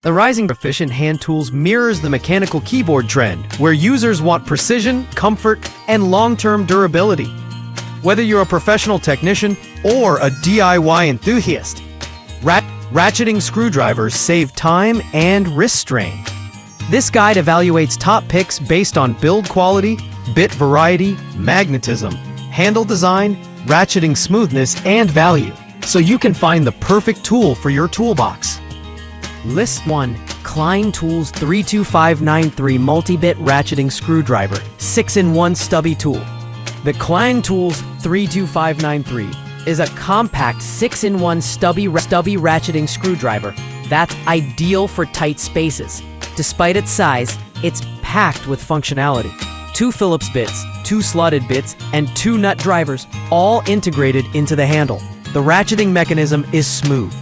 The rising efficient hand tools mirrors the mechanical keyboard trend, where users want precision, comfort, and long-term durability. Whether you're a professional technician or a DIY enthusiast, ratcheting screwdrivers save time and wrist strain. This guide evaluates top picks based on build quality, bit variety, magnetism, handle design, ratcheting smoothness, and value, so you can find the perfect tool for your toolbox. List 1. Klein Tools 32593 Multi-Bit Ratcheting Screwdriver 6-in-1 Stubby Tool. The Klein Tools 32593 is a compact 6-in-1 stubby ratcheting screwdriver that's ideal for tight spaces. Despite its size, it's packed with functionality. 2 Phillips bits, 2 slotted bits, and 2 nut drivers, all integrated into the handle. The ratcheting mechanism is smooth.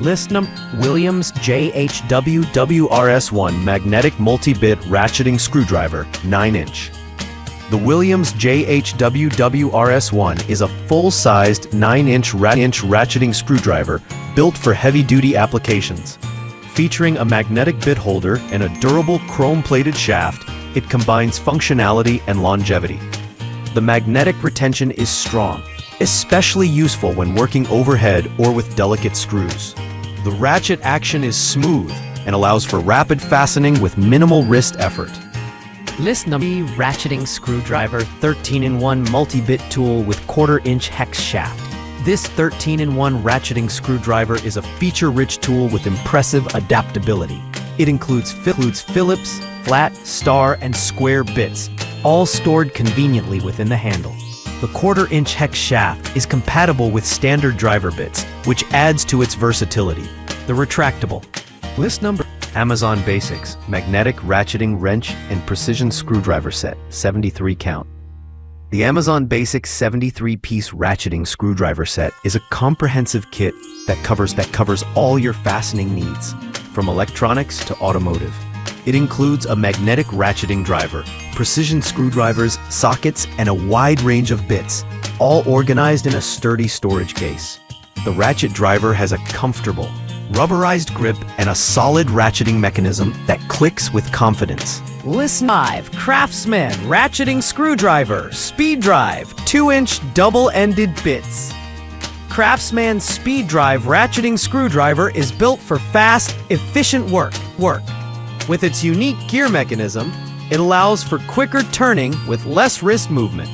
List number: Williams JHWWRS1 Magnetic Multi-Bit Ratcheting Screwdriver, 9-inch. The Williams JHWWRS1 is a full-sized 9-inch ratcheting screwdriver built for heavy-duty applications. Featuring a magnetic bit holder and a durable chrome-plated shaft, it combines functionality and longevity. The magnetic retention is strong, especially useful when working overhead or with delicate screws. The ratchet action is smooth and allows for rapid fastening with minimal wrist effort. List number: Ratcheting Screwdriver 13-in-1 Multi-Bit Tool with 1/4-inch hex shaft. This 13-in-1 ratcheting screwdriver is a feature-rich tool with impressive adaptability. It includes Phillips, flat, star, and square bits, all stored conveniently within the handle. The 1/4-inch hex shaft is compatible with standard driver bits, which adds to its versatility. The retractable. List number: Amazon Basics Magnetic Ratcheting Wrench and Precision Screwdriver Set, 73 count. The Amazon Basics 73-piece ratcheting screwdriver set is a comprehensive kit that covers all your fastening needs, from electronics to automotive. It includes a magnetic ratcheting driver, precision screwdrivers, sockets, and a wide range of bits, all organized in a sturdy storage case. The ratchet driver has a comfortable, rubberized grip and a solid ratcheting mechanism that clicks with confidence. List 5. Craftsman Ratcheting Screwdriver Speed Drive 2-inch double-ended bits. Craftsman Speed Drive Ratcheting Screwdriver is built for fast, efficient work. With its unique gear mechanism, it allows for quicker turning with less wrist movement.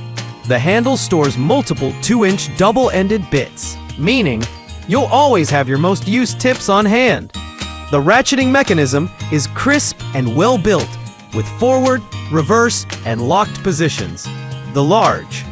The handle stores multiple 2-inch double-ended bits, meaning you'll always have your most used tips on hand. The ratcheting mechanism is crisp and well built, with forward, reverse, and locked positions. The large